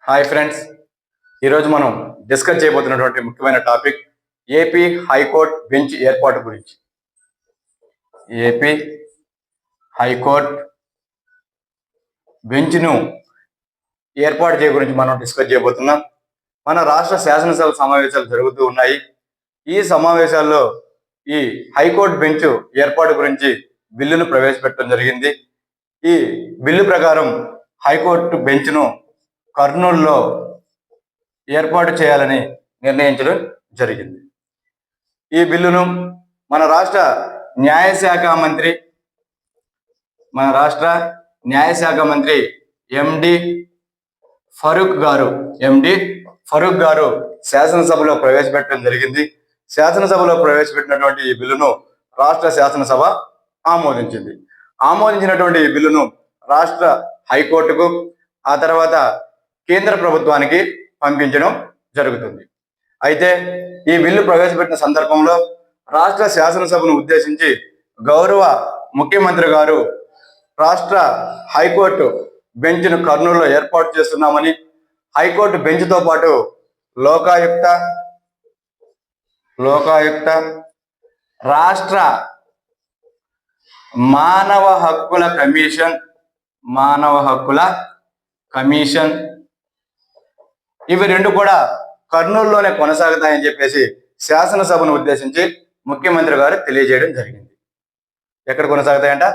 Hi friends, ఈరోజు మనం discuss చేయబోతున్నటువంటి ముఖ్యమైన టాపిక్ ఏపీ హైకోర్టు బెంచ్ ఏర్పాటు గురించి. ఏపీ హైకోర్టు బెంచ్ను ఏర్పాటు చేయ గురించి మనం డిస్కస్ చేయబోతున్నాం. మన రాష్ట్ర శాసనసభ సమావేశాలు జరుగుతూ ఉన్నాయి. ఈ సమావేశాల్లో ఈ హైకోర్టు బెంచ్ ఏర్పాటు గురించి బిల్లును ప్రవేశపెట్టడం జరిగింది. ఈ బిల్లు ప్రకారం హైకోర్టు బెంచ్ను కర్నూలులో ఏర్పాటు చేయాలని నిర్ణయించడం జరిగింది. ఈ బిల్లును మన రాష్ట్ర న్యాయశాఖ మంత్రి ఎండి ఫరూక్ గారు శాసనసభలో ప్రవేశపెట్టడం జరిగింది. శాసనసభలో ప్రవేశపెట్టినటువంటి ఈ బిల్లును రాష్ట్ర శాసనసభ ఆమోదించినటువంటి ఈ బిల్లును రాష్ట్ర హైకోర్టుకు, ఆ తర్వాత కేంద్ర ప్రభుత్వానికి పంపించడం జరుగుతుంది. అయితే ఈ బిల్లు ప్రవేశపెట్టిన సందర్భంలో రాష్ట్ర శాసనసభను ఉద్దేశించి గౌరవ ముఖ్యమంత్రి గారు రాష్ట్ర హైకోర్టు బెంచ్ను కర్నూలులో ఏర్పాటు చేస్తున్నామని, హైకోర్టు బెంచ్తో పాటు లోకాయుక్త, రాష్ట్ర మానవ హక్కుల కమిషన్ ఇవి రెండు కూడా కర్నూలులోనే కొనసాగుతాయని చెప్పేసి శాసనసభను ఉద్దేశించి ముఖ్యమంత్రి గారు తెలియజేయడం జరిగింది. ఎక్కడ కొనసాగుతాయంట?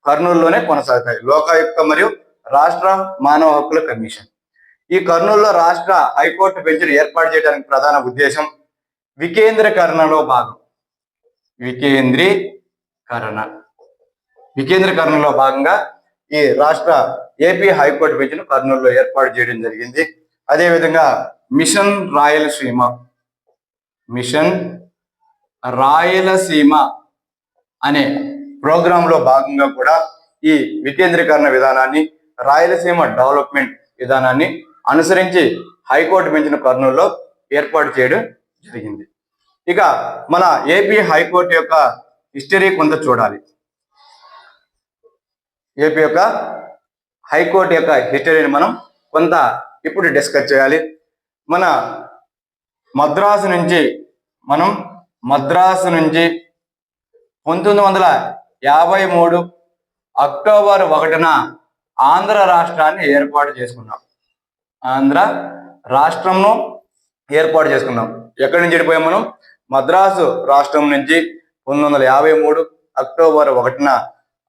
కర్నూలులోనే కొనసాగుతాయి. లోకాయుక్త మరియు రాష్ట్ర మానవ హక్కుల కమిషన్. ఈ కర్నూలులో రాష్ట్ర హైకోర్టు బెంచ్ను ఏర్పాటు చేయడానికి ప్రధాన ఉద్దేశం వికేంద్రీకరణలో భాగంగా ఈ రాష్ట్ర ఏపీ హైకోర్టు బెంచ్ను కర్నూలులో ఏర్పాటు చేయడం జరిగింది. అదేవిధంగా మిషన్ రాయలసీమ అనే ప్రోగ్రాంలో భాగంగా కూడా ఈ వికేంద్రీకరణ విధానాన్ని, రాయలసీమ డెవలప్మెంట్ విధానాన్ని అనుసరించి హైకోర్టు బెంచ్ను కర్నూలులో ఏర్పాటు చేయడం జరిగింది. ఇక మన ఏపీ హైకోర్టు యొక్క హిస్టరీ కొంత చూడాలి. ఏపీ యొక్క హైకోర్టు యొక్క హిస్టరీని మనం కొంత ఇప్పుడు డిస్కస్ చేయాలి. మన మద్రాసు నుంచి 1953 అక్టోబర్ 1న ఆంధ్ర రాష్ట్రాన్ని ఏర్పాటు చేసుకున్నాం. ఎక్కడి నుంచి వెళ్ళిపోయాం మనం? మద్రాసు రాష్ట్రం నుంచి 1953 అక్టోబర్ 1న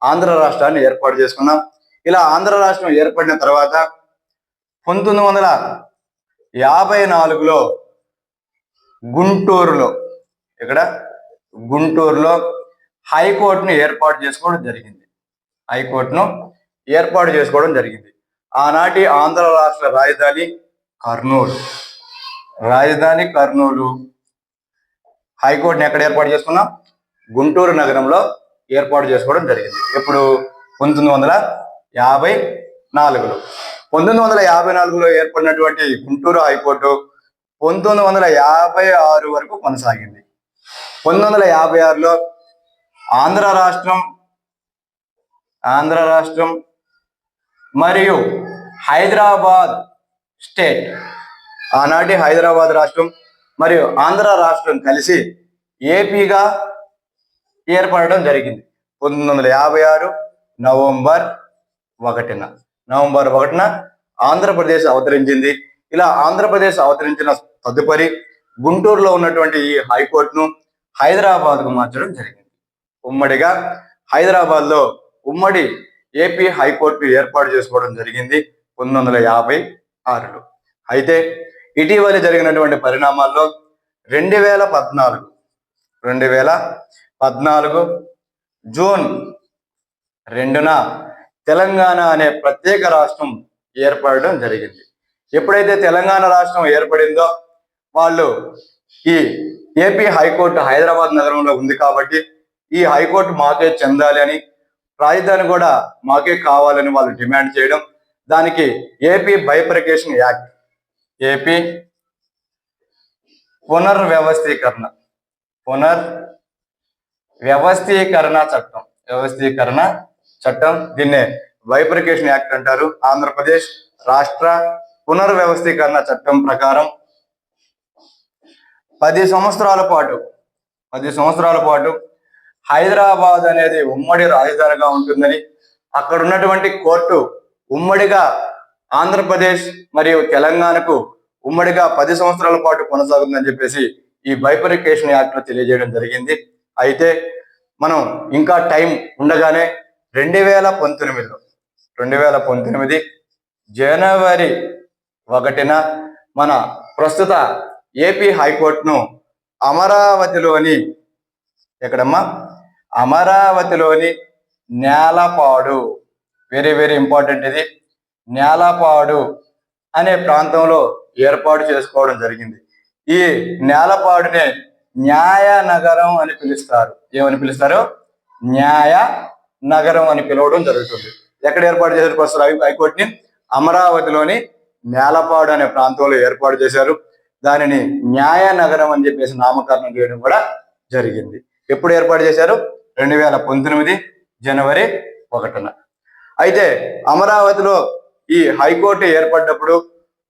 ఆంధ్ర రాష్ట్రాన్ని ఏర్పాటు చేసుకున్నాం. ఇలా ఆంధ్ర రాష్ట్రం ఏర్పడిన తర్వాత 1954లో గుంటూరులో హైకోర్టును ఏర్పాటు చేసుకోవడం జరిగింది. ఆనాటి ఆంధ్ర రాష్ట్ర రాజధాని కర్నూలు. హైకోర్టును ఎక్కడ ఏర్పాటు చేసుకున్నాం? గుంటూరు నగరంలో ఏర్పాటు చేసుకోవడం జరిగింది. ఇప్పుడు 1954లో 1954లో ఏర్పడినటువంటి గుంటూరు హైకోర్టు 1956 వరకు కొనసాగింది. 1956లో ఆంధ్ర రాష్ట్రం మరియు హైదరాబాద్ స్టేట్, ఆనాటి హైదరాబాద్ రాష్ట్రం మరియు ఆంధ్ర రాష్ట్రం కలిసి ఏపీగా ఏర్పడడం జరిగింది. 1956 నవంబర్ 1న ఆంధ్రప్రదేశ్ అవతరించింది. ఇలా ఆంధ్రప్రదేశ్ అవతరించిన తదుపరి గుంటూరులో ఉన్నటువంటి ఈ హైకోర్టును హైదరాబాద్కు మార్చడం జరిగింది. ఉమ్మడిగా హైదరాబాద్లో ఉమ్మడి ఏపీ హైకోర్టు ఏర్పాటు చేసుకోవడం జరిగింది 1956లో. అయితే ఇటీవల జరిగినటువంటి పరిణామాల్లో 2014 జూన్ 2న తెలంగాణ అనే ప్రత్యేక రాష్ట్రం ఏర్పడడం జరిగింది. ఎప్పుడైతే తెలంగాణ రాష్ట్రం ఏర్పడిందో వాళ్ళు ఈ ఏపీ హైకోర్టు హైదరాబాద్ నగరంలో ఉంది కాబట్టి ఈ హైకోర్టు మాకే చెందాలి అని, రాజధాని కూడా మాకే కావాలని వాళ్ళు డిమాండ్ చేయడం, దానికి ఏపీ బైఫర్కేషన్ యాక్ట్, ఏపీ పునర్వ్యవస్థీకరణ చట్టం, దీన్నే బైఫర్కేషన్ యాక్ట్ అంటారు. ఆంధ్రప్రదేశ్ రాష్ట్ర పునర్వ్యవస్థీకరణ చట్టం ప్రకారం 10 సంవత్సరాల పాటు హైదరాబాద్ అనేది ఉమ్మడి రాజధానిగా ఉంటుందని, అక్కడ ఉన్నటువంటి కోర్టు ఉమ్మడిగా ఆంధ్రప్రదేశ్ మరియు తెలంగాణకు ఉమ్మడిగా 10 సంవత్సరాల పాటు కొనసాగుతుందని చెప్పేసి ఈ బైఫర్కేషన్ యాక్ట్ లో తెలియజేయడం జరిగింది. అయితే మనం ఇంకా టైం ఉండగానే 2019 జనవరి 1న మన ప్రస్తుత ఏపీ హైకోర్టును అమరావతిలోని నేలపాడు, వెరీ వెరీ ఇంపార్టెంట్, ఇది నేలపాడు అనే ప్రాంతంలో ఏర్పాటు చేసుకోవడం జరిగింది. ఈ నేలపాడునే న్యాయ నగరం అని పిలుస్తారు. ఏమని పిలుస్తారు? న్యాయ నగరం అని పిలవడం జరుగుతుంది. ఎక్కడ ఏర్పాటు చేశారు? ప్రస్తుత హైకోర్టుని అమరావతిలోని నేలపాడు అనే ప్రాంతంలో ఏర్పాటు చేశారు. దానిని న్యాయ నగరం అని చెప్పేసి నామకరణం చేయడం కూడా జరిగింది. ఎప్పుడు ఏర్పాటు చేశారు? 2019 జనవరి 1న. అయితే అమరావతిలో ఈ హైకోర్టు ఏర్పడినప్పుడు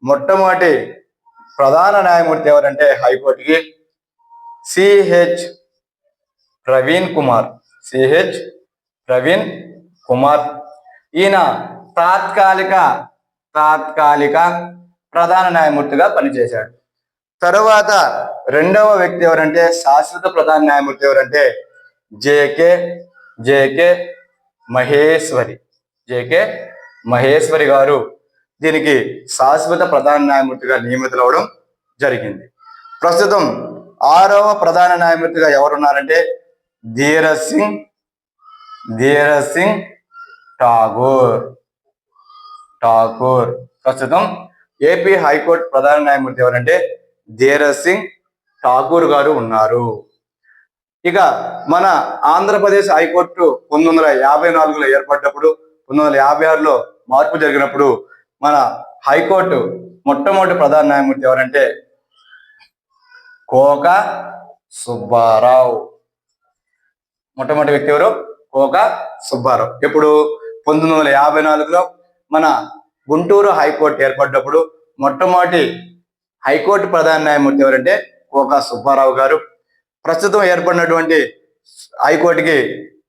మొట్టమొదటి ప్రధాన న్యాయమూర్తి ఎవరంటే హైకోర్టుకి సిహెచ్ ప్రవీణ్ కుమార్. ఈయన తాత్కాలిక ప్రధాన న్యాయమూర్తిగా పనిచేశాడు. తరువాత రెండవ వ్యక్తి ఎవరంటే శాశ్వత ప్రధాన న్యాయమూర్తి ఎవరంటే జేకే మహేశ్వరి గారు దీనికి శాశ్వత ప్రధాన న్యాయమూర్తిగా నియమితులవడం జరిగింది. ప్రస్తుతం 6వ ప్రధాన న్యాయమూర్తిగా ఎవరున్నారంటే ధీరజ్ సింగ్ ఠాగూర్. ప్రస్తుతం ఏపీ హైకోర్టు ప్రధాన న్యాయమూర్తి ఎవరంటే ధీరజ్ సింగ్ ఠాగూర్ గారు ఉన్నారు. ఇక మన ఆంధ్రప్రదేశ్ హైకోర్టు 1954లో ఏర్పడ్డప్పుడు 1956లో మార్పు జరిగినప్పుడు మన హైకోర్టు మొట్టమొదటి ప్రధాన న్యాయమూర్తి ఎవరంటే కోక సుబ్బారావు. మొట్టమొదటి వ్యక్తి ఎవరు? కోక సుబ్బారావు. ఎప్పుడు? 1954లో మన గుంటూరు హైకోర్టు ఏర్పడ్డప్పుడు మొట్టమొదటి హైకోర్టు ప్రధాన న్యాయమూర్తి ఎవరంటే కోక సుబ్బారావు గారు. ప్రస్తుతం ఏర్పడినటువంటి హైకోర్టుకి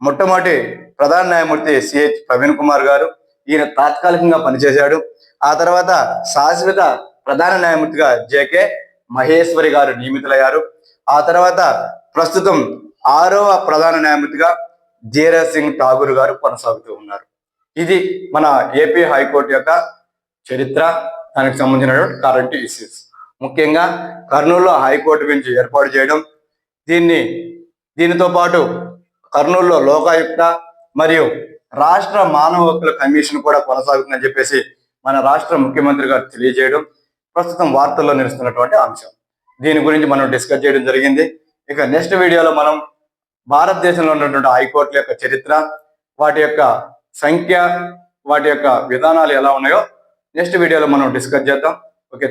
మొట్టమొదటి ప్రధాన న్యాయమూర్తి సిహెచ్ ప్రవీణ్ కుమార్ గారు. ఈయన తాత్కాలికంగా పనిచేశాడు. ఆ తర్వాత శాశ్వత ప్రధాన న్యాయమూర్తిగా జేకే మహేశ్వరి గారు నియమితులయ్యారు. ఆ తర్వాత ప్రస్తుతం 6వ ప్రధాన న్యాయమూర్తిగా ధీరజ్ సింగ్ ఠాగూర్ గారు కొనసాగుతూ ఉన్నారు. ఇది మన ఏపీ హైకోర్టు యొక్క చరిత్ర, దానికి సంబంధించినటువంటి కరెంట్ ఇష్యూస్. ముఖ్యంగా కర్నూలులో హైకోర్టు బెంచ్ ఏర్పాటు చేయడం, దీనితో పాటు కర్నూలులో లోకాయుక్త మరియు రాష్ట్ర మానవ హక్కుల కమిషన్ కూడా కొనసాగుతుందని చెప్పేసి మన రాష్ట్ర ముఖ్యమంత్రి గారు తెలియజేయడం ప్రస్తుతం వార్తల్లో నిలుస్తున్నటువంటి అంశం. దీని గురించి మనం డిస్కస్ చేయడం జరిగింది. ఇక నెక్స్ట్ వీడియోలో మనం భారతదేశంలో ఉన్నటువంటి హైకోర్టుల యొక్క చరిత్ర, వాటి యొక్క సంఖ్య, వాటి యొక్క విధానాలు ఎలా ఉన్నాయో నెక్స్ట్ వీడియోలో మనం డిస్కస్ చేద్దాం. ఓకే.